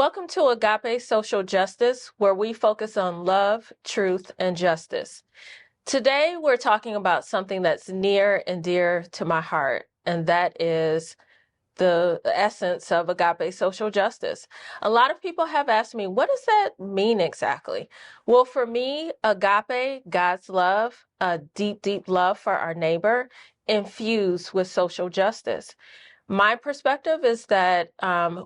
Welcome to AGAPE Social Justice, where we focus on love, truth, and justice. Today, we're talking about something that's near and dear to my heart, and that is the essence of AGAPE social justice. A lot of people have asked me, what does that mean exactly? Well, for me, AGAPE, God's love, a deep, deep love for our neighbor, infused with social justice. My perspective is that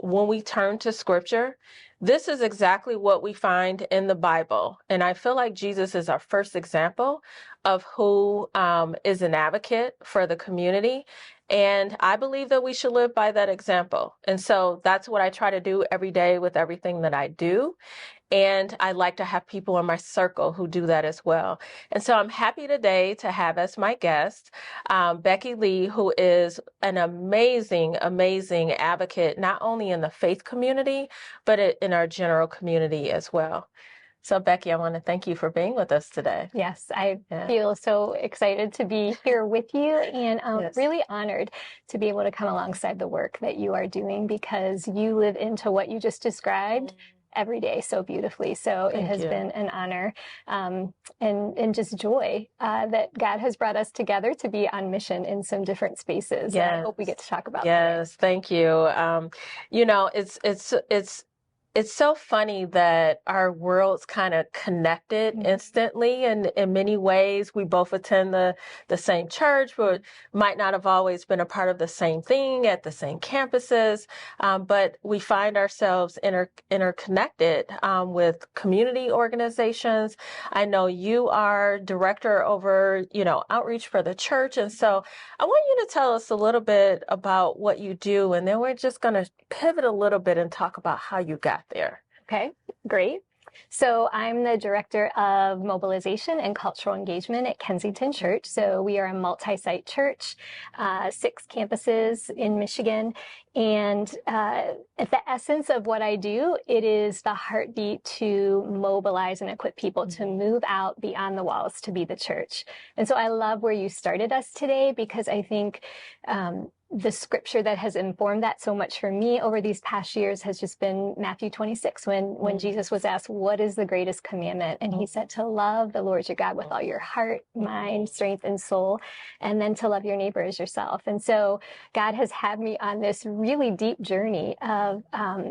when we turn to scripture, this is exactly what we find in the Bible. And I feel like Jesus is our first example of who is an advocate for the community. And I believe that we should live by that example. And so that's what I try to do every day with everything that I do. And I like to have people in my circle who do that as well. And so I'm happy today to have as my guest Becky Lee, who is an amazing, amazing advocate, not only in the faith community, but in our general community as well. So Becky, I want to thank you for being with us today. Yes, I feel so excited to be here with you, and Yes. really honored to be able to come alongside the work that you are doing, because you live into what you just described every day so beautifully. So it has been an honor and just joy that God has brought us together to be on mission in some different spaces. Yes. And I hope we get to talk about Yes, thank you. It's so funny that our worlds kind of connected instantly, and in many ways we both attend the same church, but might not have always been a part of the same thing at the same campuses. But we find ourselves interconnected with community organizations. I know you are director over, outreach for the church. And so I want you to tell us a little bit about what you do, and then we're just going to pivot a little bit and talk about how you got there. Okay, great. So I'm the director of mobilization and cultural engagement at Kensington Church. So we are a multi-site church, 6 campuses in Michigan. And at the essence of what I do, it is the heartbeat to mobilize and equip people to move out beyond the walls to be the church. And so I love where you started us today, because I think the scripture that has informed that so much for me over these past years has just been Matthew 26, when Jesus was asked, what is the greatest commandment? And he said to love the Lord your God with all your heart, mind, strength, and soul, and then to love your neighbor as yourself. And so God has had me on this really deep journey of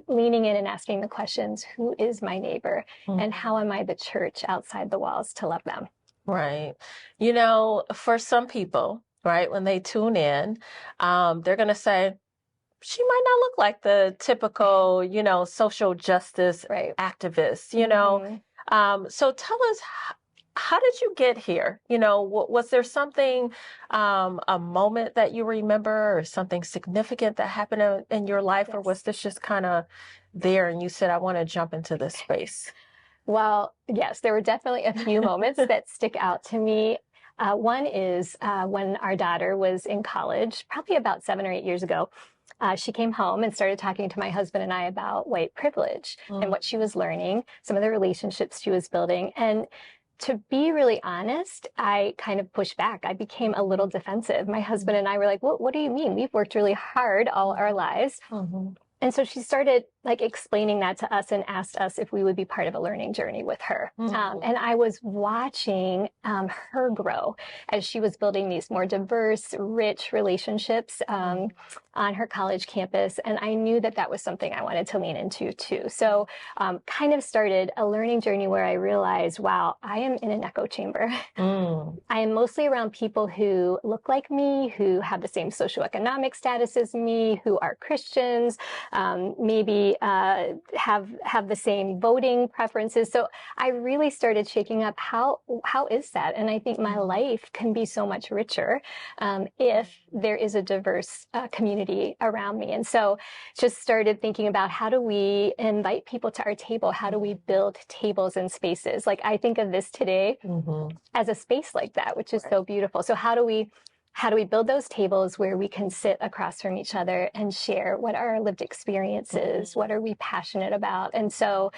leaning in and asking the questions, who is my neighbor? And how am I the church outside the walls to love them? Right. For some people, right, when they tune in, they're going to say, she might not look like the typical, social justice activist, So tell us, how did you get here? Was there something, a moment that you remember, or something significant that happened in your life? Or was this just kind of there and you said, I want to jump into this space? Well, yes, there were definitely a few moments that stick out to me. One is when our daughter was in college, probably about 7 or 8 years ago. She came home and started talking to my husband and I about white privilege and what she was learning, some of the relationships she was building. And to be really honest, I kind of pushed back. I became a little defensive. My husband and I were like, what do you mean? We've worked really hard all our lives. And so she started explaining that to us and asked us if we would be part of a learning journey with her. And I was watching her grow as she was building these more diverse, rich relationships on her college campus. And I knew that that was something I wanted to lean into too. So kind of started a learning journey where I realized, wow, I am in an echo chamber. I am mostly around people who look like me, who have the same socioeconomic status as me, who are Christians, maybe have the same voting preferences. So I really started shaking up how is that? And I think my life can be so much richer if there is a diverse community around me. And so just started thinking about, how do we invite people to our table? How do we build tables and spaces? Like, I think of this today as a space like that, which is so beautiful. So how do we build those tables where we can sit across from each other and share what are our lived experiences? What are we passionate about? And so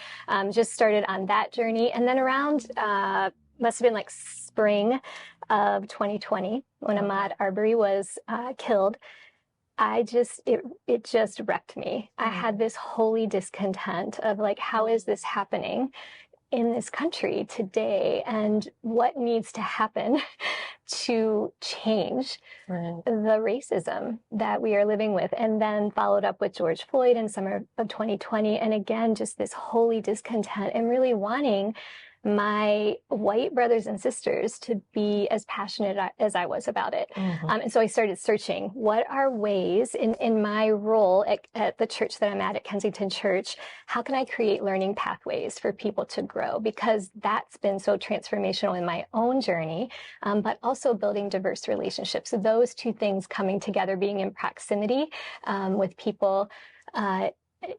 just started on that journey. And then around, must have been like spring of 2020, when Ahmaud Arbery was killed, it just wrecked me. I had this holy discontent of like, how is this happening in this country today, and what needs to happen to change Right. the racism that we are living with. And then followed up with George Floyd in summer of 2020. And again, just this holy discontent and really wanting my white brothers and sisters to be as passionate as I was about it. And so I started searching, what are ways in my role at the church that I'm at Kensington Church, how can I create learning pathways for people to grow? Because that's been so transformational in my own journey, but also building diverse relationships. So those two things coming together, being in proximity with people,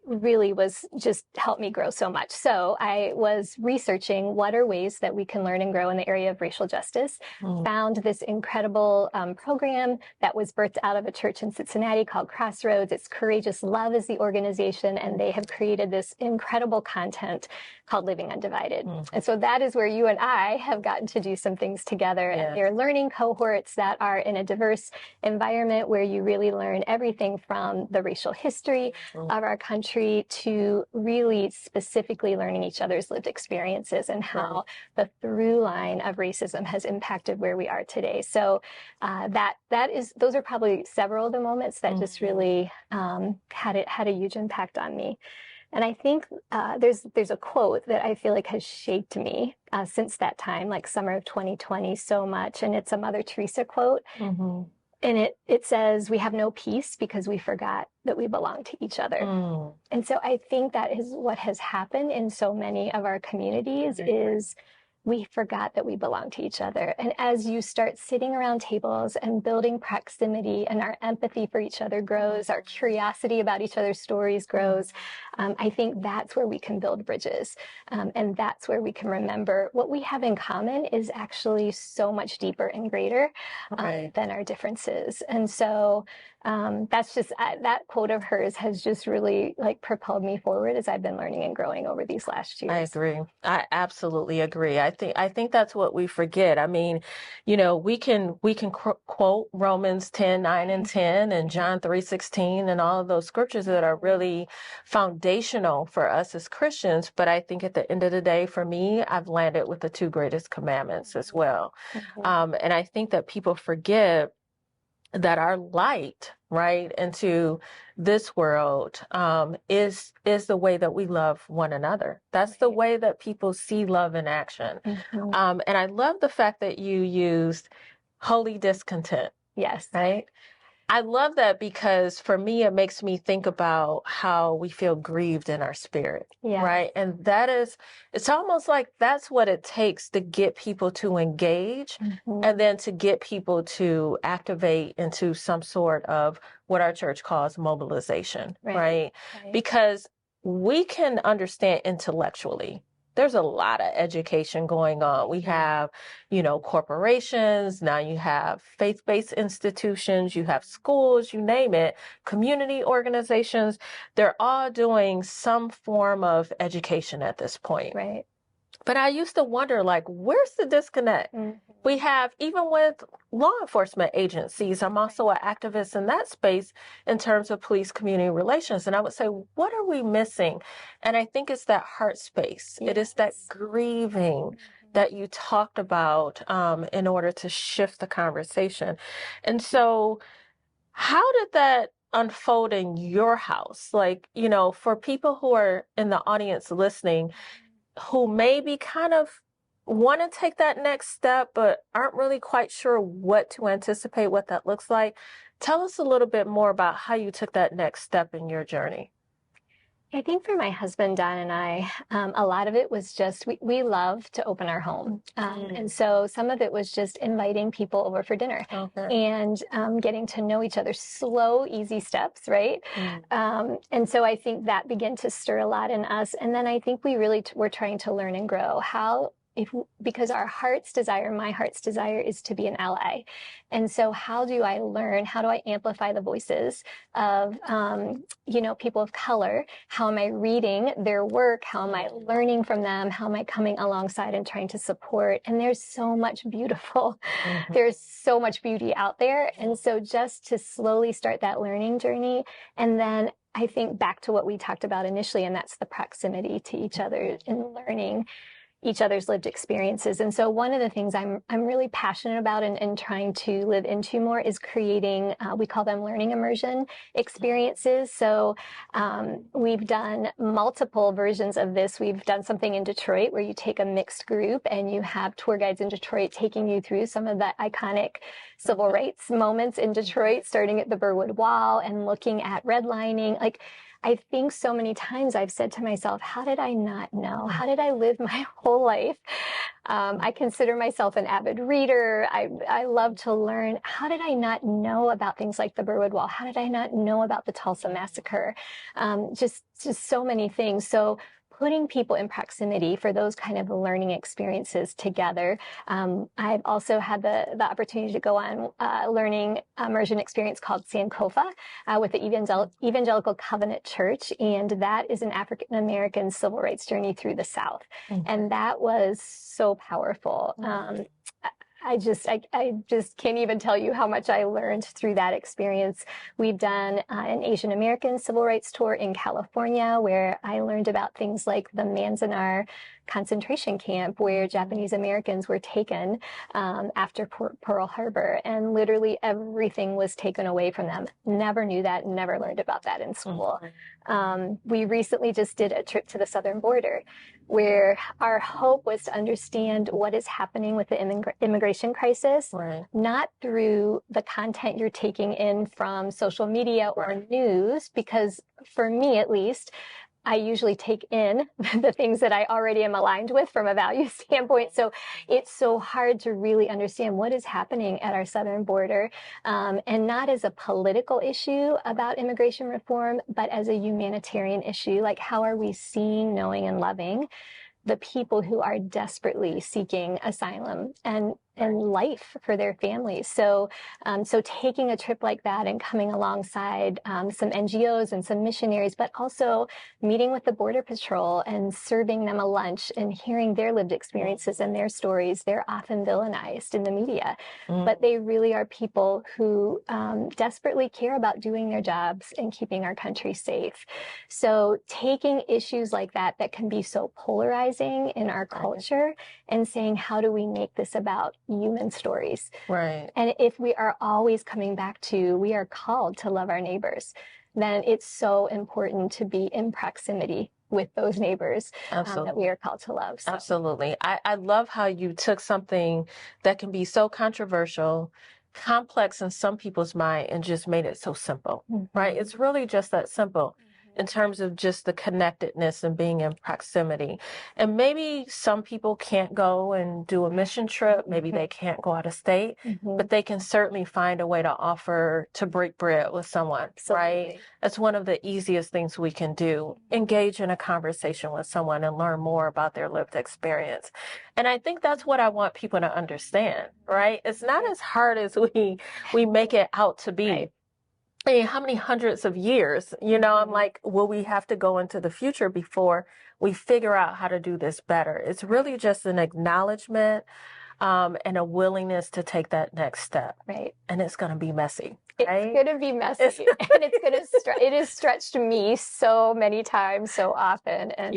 really was just helped me grow so much. So I was researching what are ways that we can learn and grow in the area of racial justice. Found this incredible program that was birthed out of a church in Cincinnati called Crossroads. It's Courageous Love is the organization, and they have created this incredible content called Living Undivided. And so that is where you and I have gotten to do some things together. Yeah. And they're learning cohorts that are in a diverse environment where you really learn everything from the racial history of our country to really specifically learning each other's lived experiences and how the through line of racism has impacted where we are today. So those are probably several of the moments that just really had a huge impact on me. And I think there's a quote that I feel like has shaped me since that time, like summer of 2020, so much. And it's a Mother Teresa quote. And it says, "We have no peace because we forgot that we belong to each other." And so I think that is what has happened in so many of our communities is we forgot that we belong to each other. And as you start sitting around tables and building proximity and our empathy for each other grows, our curiosity about each other's stories grows, I think that's where we can build bridges. And that's where we can remember what we have in common is actually so much deeper and greater than our differences. And so that's just, that quote of hers has just really like propelled me forward as I've been learning and growing over these last years. I agree. I absolutely agree. I think that's what we forget. I mean, we can quote Romans 10:9 and 10 and John 3:16 and all of those scriptures that are really foundational for us as Christians. But I think at the end of the day, for me, I've landed with the two greatest commandments as well. And I think that people forget that our light, right, into this world is the way that we love one another. That's the way that people see love in action. And I love the fact that you used holy discontent. Yes. Right? I love that because for me, it makes me think about how we feel grieved in our spirit, right? And it's almost like that's what it takes to get people to engage and then to get people to activate into some sort of what our church calls mobilization, right? Because we can understand intellectually. There's a lot of education going on. We have, corporations. Now you have faith-based institutions, you have schools, you name it, community organizations. They're all doing some form of education at this point. Right. But I used to wonder, like, where's the disconnect? We have, even with law enforcement agencies, I'm also an activist in that space in terms of police community relations. And I would say, what are we missing? And I think it's that heart space. It is that grieving that you talked about in order to shift the conversation. And so how did that unfold in your house? Like, for people who are in the audience listening, who maybe kind of want to take that next step, but aren't really quite sure what to anticipate, what that looks like. Tell us a little bit more about how you took that next step in your journey. I think for my husband, Don, and I, a lot of it was just, we love to open our home. And so some of it was just inviting people over for dinner and getting to know each other, slow, easy steps, right? And so I think that began to stir a lot in us. And then I think we really were trying to learn and grow. How because our heart's desire, my heart's desire, is to be an ally. And so how do I learn? How do I amplify the voices of, people of color? How am I reading their work? How am I learning from them? How am I coming alongside and trying to support? And there's so much there's so much beauty out there. And so just to slowly start that learning journey, and then I think back to what we talked about initially, and that's the proximity to each other and learning each other's lived experiences. And so one of the things I'm really passionate about and trying to live into more is creating, we call them learning immersion experiences. So we've done multiple versions of this. We've done something in Detroit where you take a mixed group and you have tour guides in Detroit taking you through some of the iconic civil rights moments in Detroit, starting at the Burwood Wall and looking at redlining. Like, I think so many times I've said to myself, how did I not know? How did I live my whole life? I consider myself an avid reader. I love to learn. How did I not know about things like the Burwood Wall? How did I not know about the Tulsa Massacre? Just so many things. So putting people in proximity for those kind of learning experiences together. I've also had the opportunity to go on a learning immersion experience called Sankofa with the Evangelical Covenant Church, and that is an African-American civil rights journey through the South. And that was so powerful. I just can't even tell you how much I learned through that experience. We've done an Asian American civil rights tour in California where I learned about things like the Manzanar concentration camp where Japanese Americans were taken after Pearl Harbor, and literally everything was taken away from them. Never knew that, never learned about that in school. We recently just did a trip to the southern border where our hope was to understand what is happening with the immigration crisis, not through the content you're taking in from social media or news, because for me at least, I usually take in the things that I already am aligned with from a value standpoint. So it's so hard to really understand what is happening at our southern border, and not as a political issue about immigration reform, but as a humanitarian issue. Like, how are we seeing, knowing, and loving the people who are desperately seeking asylum and life for their families? So taking a trip like that and coming alongside some NGOs and some missionaries, but also meeting with the Border Patrol and serving them a lunch and hearing their lived experiences and their stories. They're often villainized in the media, but they really are people who desperately care about doing their jobs and keeping our country safe. So taking issues like that can be so polarizing in our culture and saying, how do we make this about human stories? Right. And if we are always coming back to, we are called to love our neighbors, then it's so important to be in proximity with those neighbors that we are called to love. So. Absolutely. I love how you took something that can be so controversial, complex in some people's mind, and just made it so simple, right? It's really just that simple in terms of just the connectedness and being in proximity. And maybe some people can't go and do a mission trip. Maybe they can't go out of state, but they can certainly find a way to offer to break bread with someone, right? That's one of the easiest things we can do. Engage in a conversation with someone and learn more about their lived experience. And I think that's what I want people to understand, right? It's not as hard as we make it out to be. Right. I mean, how many hundreds of years, I'm like, will we have to go into the future before we figure out how to do this better? It's really just an acknowledgement and a willingness to take that next step. Right. And it's going to be messy. Right? It's going to be messy. And it has stretched me so many times, so often. And,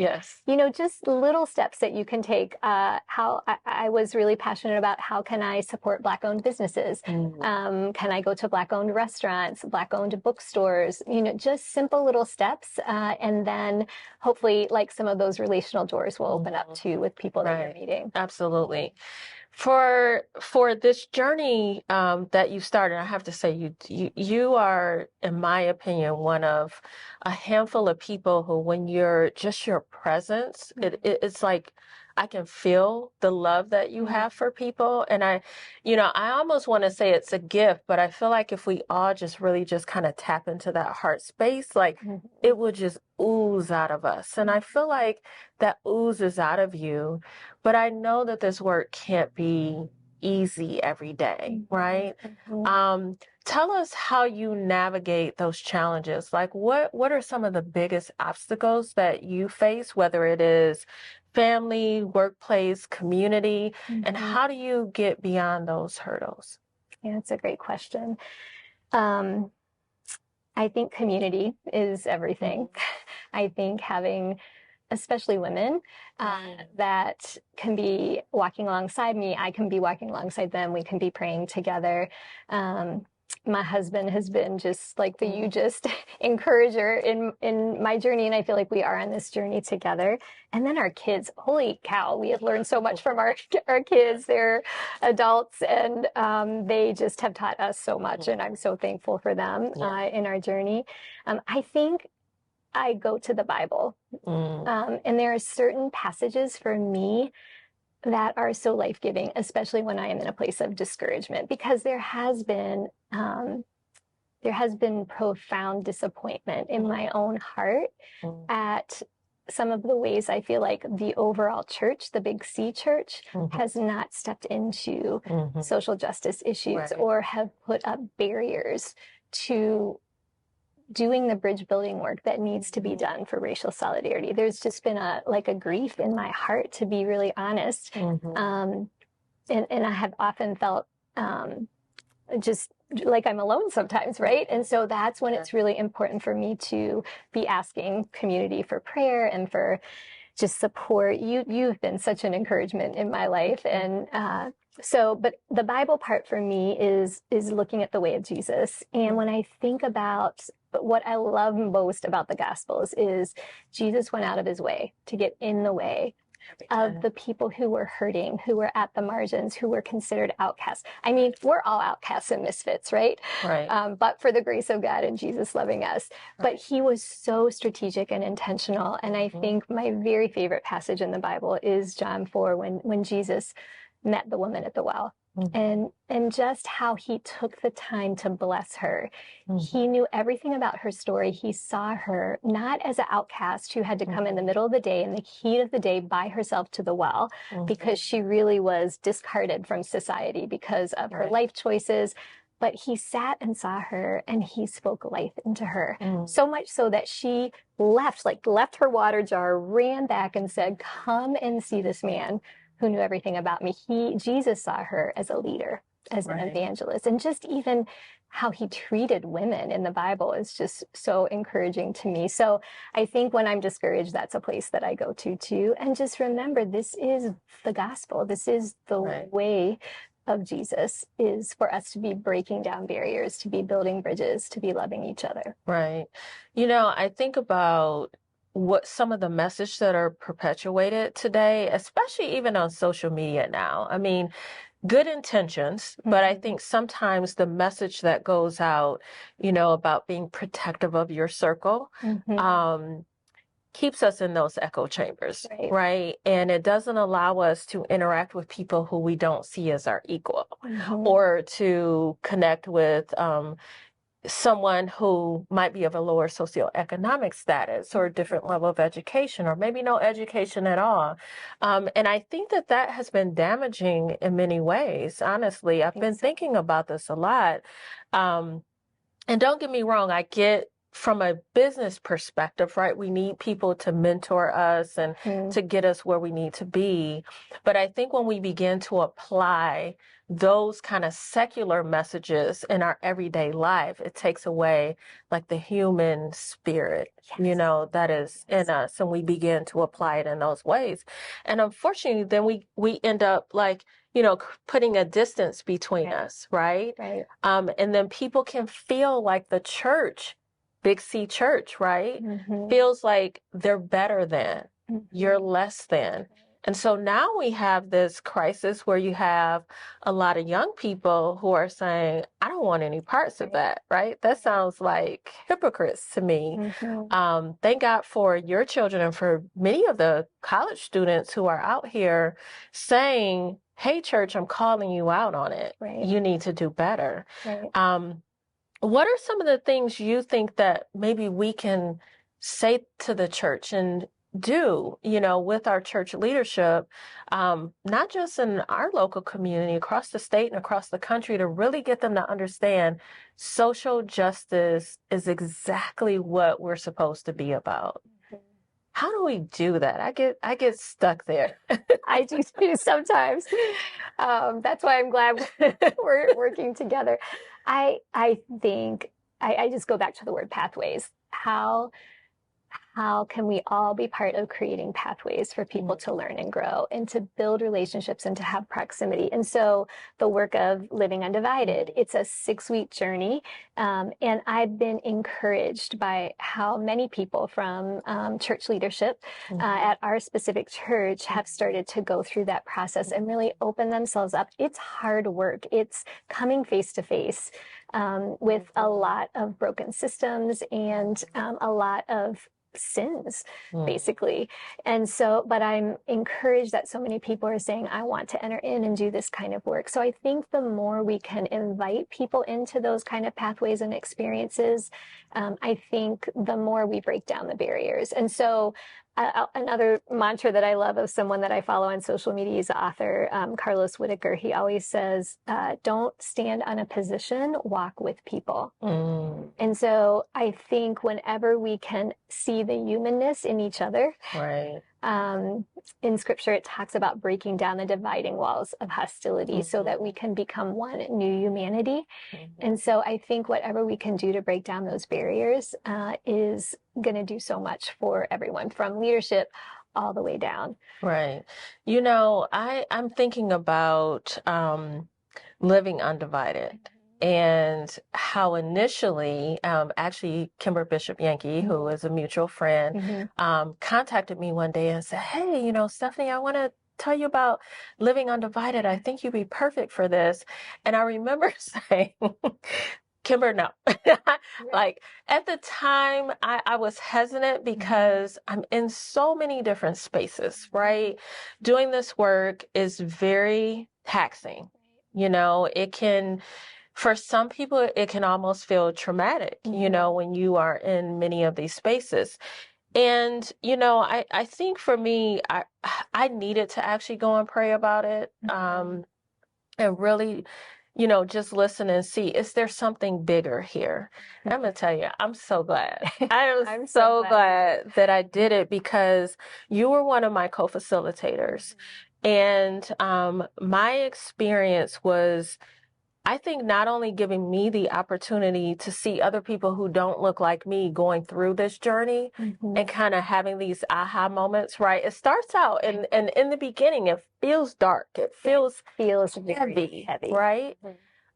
just little steps that you can take. How I was really passionate about, how can I support Black-owned businesses? Can I go to Black-owned restaurants, Black-owned bookstores? Just simple little steps. And then hopefully, like, some of those relational doors will open up too with people that you're meeting. Absolutely. For this journey that you started, I have to say you are, in my opinion, one of a handful of people who, when you're just your presence, it's like I can feel the love that you have for people. And I almost want to say it's a gift, but I feel like if we all just really just kind of tap into that heart space, like it would just ooze out of us. And I feel like that oozes out of you. But I know that this work can't be easy every day, right? Tell us how you navigate those challenges. Like what are some of the biggest obstacles that you face, whether it is family, workplace, community, and how do you get beyond those hurdles? Yeah, it's a great question. I think community is everything. I think having, especially women, that can be walking alongside me. I can be walking alongside them. We can be praying together. My husband has been just like the hugest encourager in my journey, and I feel like we are on this journey together. And then our kids, holy cow, we have learned so much from our kids. They're adults, and they just have taught us so much, and I'm so thankful for them in our journey. I think I go to the Bible, and there are certain passages for me that are so life-giving, especially when I am in a place of discouragement, because there has been profound disappointment in my own heart at some of the ways I feel like the overall church, the big C church, has not stepped into social justice issues or have put up barriers to doing the bridge building work that needs to be done for racial solidarity. There's just been a grief in my heart, to be really honest. And I have often felt just like I'm alone sometimes, right? And so that's when it's really important for me to be asking community for prayer and for just support. You've been such an encouragement in my life. And but the Bible part for me is looking at the way of Jesus. And when I think about what I love most about the Gospels is Jesus went out of his way to get in the way of the people who were hurting, who were at the margins, who were considered outcasts. I mean, we're all outcasts and misfits, right? But for the grace of God and Jesus loving us. But he was so strategic and intentional. And I think my very favorite passage in the Bible is John 4, when Jesus met the woman at the well. And just how he took the time to bless her. He knew everything about her story. He saw her not as an outcast who had to come in the middle of the day, in the heat of the day, by herself to the well, because she really was discarded from society because of her life choices. But he sat and saw her, and he spoke life into her. So much so that she left her water jar, ran back and said, "Come and see this man who knew everything about me." Jesus saw her as a leader, as an evangelist, and just even how he treated women in the Bible is just so encouraging to me. So I think when I'm discouraged, that's a place that I go to too. And just remember, this is the gospel. This is the way of Jesus, is for us to be breaking down barriers, to be building bridges, to be loving each other. Right. I think about what some of the message that are perpetuated today, especially even on social media now. I mean, good intentions, but I think sometimes the message that goes out, about being protective of your circle, keeps us in those echo chambers, right? And it doesn't allow us to interact with people who we don't see as our equal, or to connect with someone who might be of a lower socioeconomic status or a different level of education, or maybe no education at all. And I think that has been damaging in many ways. Honestly, I've been thinking about this a lot. And don't get me wrong, I get from a business perspective, right? We need people to mentor us and to get us where we need to be. But I think when we begin to apply those kind of secular messages in our everyday life, it takes away like the human spirit, that is in us, and we begin to apply it in those ways. And unfortunately, then we end up like, putting a distance between us, right? And then people can feel like the church, Big C church, right? Feels like they're better than, you're less than. And so now we have this crisis where you have a lot of young people who are saying, I don't want any parts of that, right? That sounds like hypocrites to me. Thank God for your children and for many of the college students who are out here saying, hey, church, I'm calling you out on it. Right. You need to do better. Right. What are some of the things you think that maybe we can say to the church and do, with our church leadership, not just in our local community, across the state and across the country, to really get them to understand social justice is exactly what we're supposed to be about? How do we do that? I get stuck there. I do too sometimes. That's why I'm glad we're working together. I think I just go back to the word pathways. How can we all be part of creating pathways for people to learn and grow and to build relationships and to have proximity? And so the work of Living Undivided, it's a 6-week journey. And I've been encouraged by how many people from church leadership at our specific church have started to go through that process and really open themselves up. It's hard work. It's coming face to face with a lot of broken systems and a lot of sins, basically. And so, but I'm encouraged that so many people are saying, I want to enter in and do this kind of work. So I think the more we can invite people into those kind of pathways and experiences, I think the more we break down the barriers. And so another mantra that I love of someone that I follow on social media is the author, Carlos Whitaker. He always says, don't stand on a position, walk with people. And so I think whenever we can see the humanness in each other, Right. In scripture, it talks about breaking down the dividing walls of hostility so that we can become one new humanity. And so I think whatever we can do to break down those barriers is going to do so much for everyone, from leadership all the way down. Right. I'm thinking about Living Undivided and how initially, actually, Kimber Bishop Yankee, who is a mutual friend, contacted me one day and said, hey, Stephanie, I want to tell you about Living Undivided. I think you'd be perfect for this. And I remember saying, Kimber, no. Like at the time, I was hesitant because I'm in so many different spaces, right? Doing this work is very taxing. It can, for some people, it can almost feel traumatic, when you are in many of these spaces. And, I think for me, I needed to actually go and pray about it. And really, just listen and see, is there something bigger here? And I'm going to tell you, I'm so glad. I am I'm so glad that I did it, because you were one of my co-facilitators. And my experience was, I think, not only giving me the opportunity to see other people who don't look like me going through this journey and kind of having these aha moments, right? It starts out and in the beginning, it feels dark. It feels heavy, right?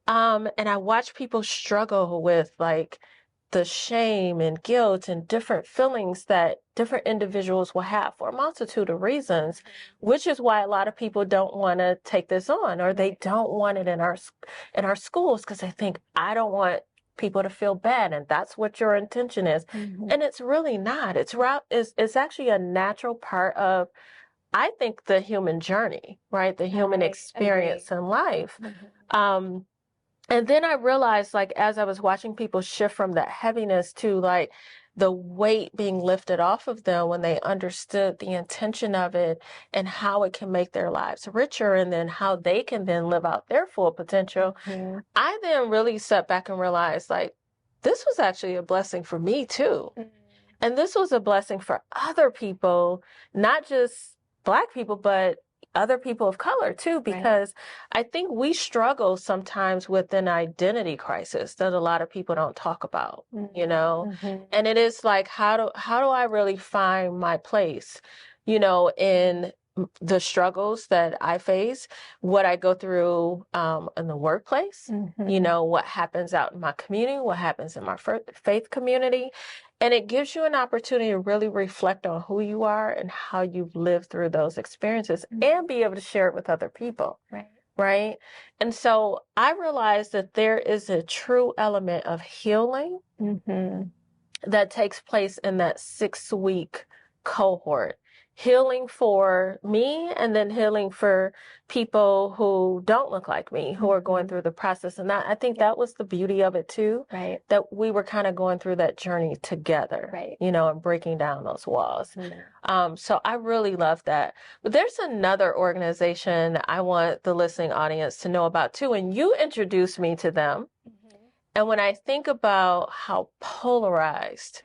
And I watch people struggle with like the shame and guilt and different feelings that different individuals will have for a multitude of reasons, which is why a lot of people don't want to take this on, or they don't want it in our schools, because they think, I don't want people to feel bad, and that's what your intention is. And it's really not. It's actually a natural part of, I think, the human journey, right? The human experience in life. And then I realized, like, as I was watching people shift from that heaviness to like the weight being lifted off of them when they understood the intention of it and how it can make their lives richer, and then how they can then live out their full potential. I then really sat back and realized, like, this was actually a blessing for me too. And this was a blessing for other people, not just Black people, but other people of color too, because I think we struggle sometimes with an identity crisis that a lot of people don't talk about, and it is like, how do I really find my place, in the struggles that I face, what I go through in the workplace, what happens out in my community, what happens in my faith community. And it gives you an opportunity to really reflect on who you are and how you've lived through those experiences and be able to share it with other people. Right. Right. And so I realized that there is a true element of healing that takes place in that 6-week cohort. Healing for me and then healing for people who don't look like me, who are going through the process. And I think that was the beauty of it too, Right. that we were kind of going through that journey together, Right. you know, and breaking down those walls. So I really love that. But there's another organization I want the listening audience to know about too. And you introduced me to them. And when I think about how polarized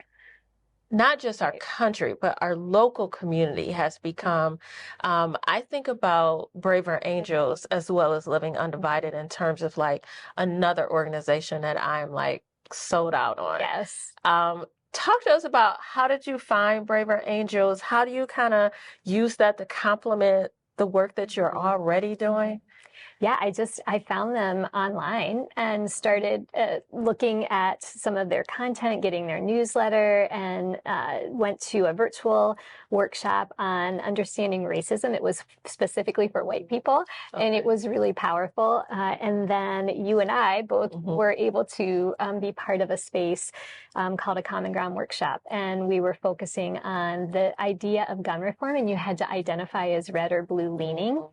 not just our country, but our local community has become, I think about Braver Angels as well as Living Undivided in terms of like another organization that I'm like sold out on. Yes. Talk to us about, how did you find Braver Angels? How do you kind of use that to complement the work that you're already doing? Yeah, I found them online and started looking at some of their content, getting their newsletter, and went to a virtual workshop on understanding racism. It was specifically for white people, and it was really powerful. And then you and I both were able to be part of a space called a Common Ground Workshop, and we were focusing on the idea of gun reform, and you had to identify as red or blue leaning.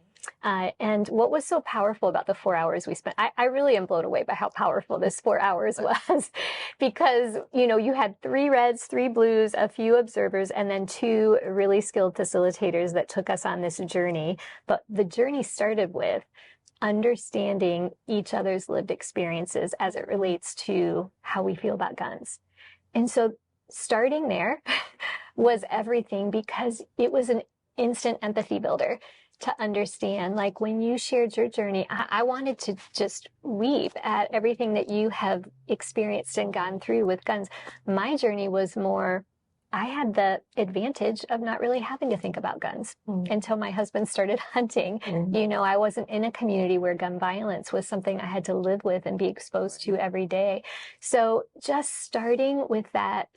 And what was so powerful about the 4 hours we spent, I really am blown away by how powerful this 4 hours was, because, you know, you had 3 reds, 3 blues, a few observers, and then 2 really skilled facilitators that took us on this journey. But the journey started with understanding each other's lived experiences as it relates to how we feel about guns. And so starting there was everything, because it was an instant empathy builder to understand, like when you shared your journey, I wanted to just weep at everything that you have experienced and gone through with guns. My journey was more, I had the advantage of not really having to think about guns until my husband started hunting. You know, I wasn't in a community where gun violence was something I had to live with and be exposed to every day. So just starting with that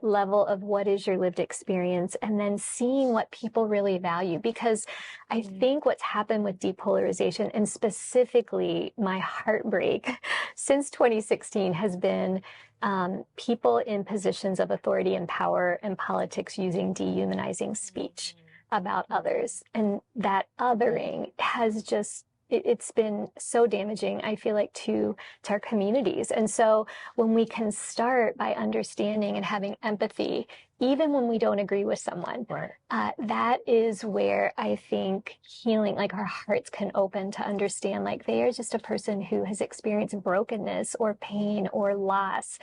level of what is your lived experience, and then seeing what people really value. Because I think what's happened with depolarization, and specifically my heartbreak since 2016, has been people in positions of authority and power in politics using dehumanizing speech about others. And that othering has just, it's been so damaging, I feel like, to our communities. And so when we can start by understanding and having empathy, even when we don't agree with someone, that is where I think healing, like our hearts can open to understand, like they are just a person who has experienced brokenness or pain or loss.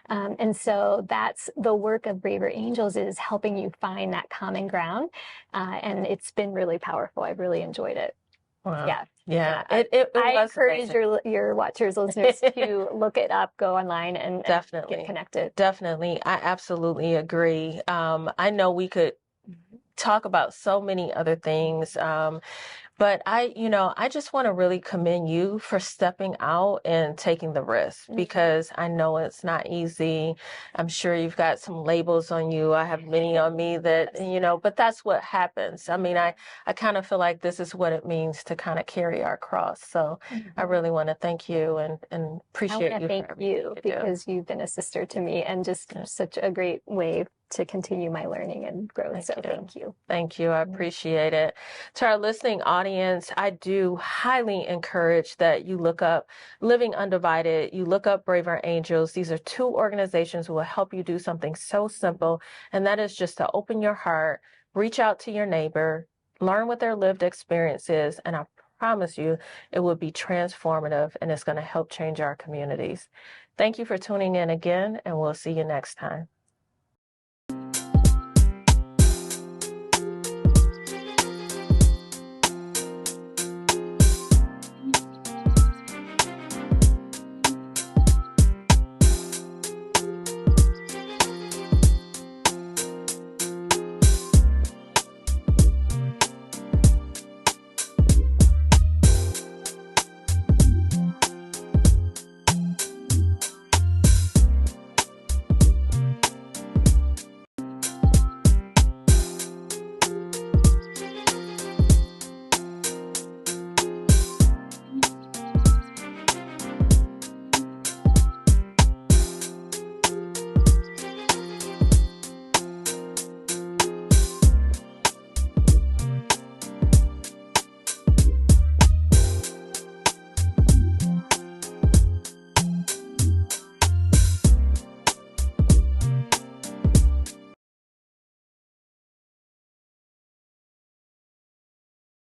And so that's the work of Braver Angels, is helping you find that common ground. And it's been really powerful. I've really enjoyed it. Wow. Yeah. Yeah. I encourage your watchers, listeners to look it up, go online, and get connected. Definitely. I absolutely agree. I know we could talk about so many other things. But I just want to really commend you for stepping out and taking the risk, because I know it's not easy. I'm sure you've got some labels on you. I have many on me that, but that's what happens. I mean, I kind of feel like this is what it means to kind of carry our cross. So I really want to thank you and appreciate you. Thank you, because you've been a sister to me, and just such a great way to continue my learning and growth. Thank you. Thank you. I appreciate it. To our listening audience, I do highly encourage that you look up Living Undivided, you look up Braver Angels. These are 2 organizations who will help you do something so simple, and that is just to open your heart, reach out to your neighbor, learn what their lived experience is, and I promise you it will be transformative, and it's going to help change our communities. Thank you for tuning in again, and we'll see you next time.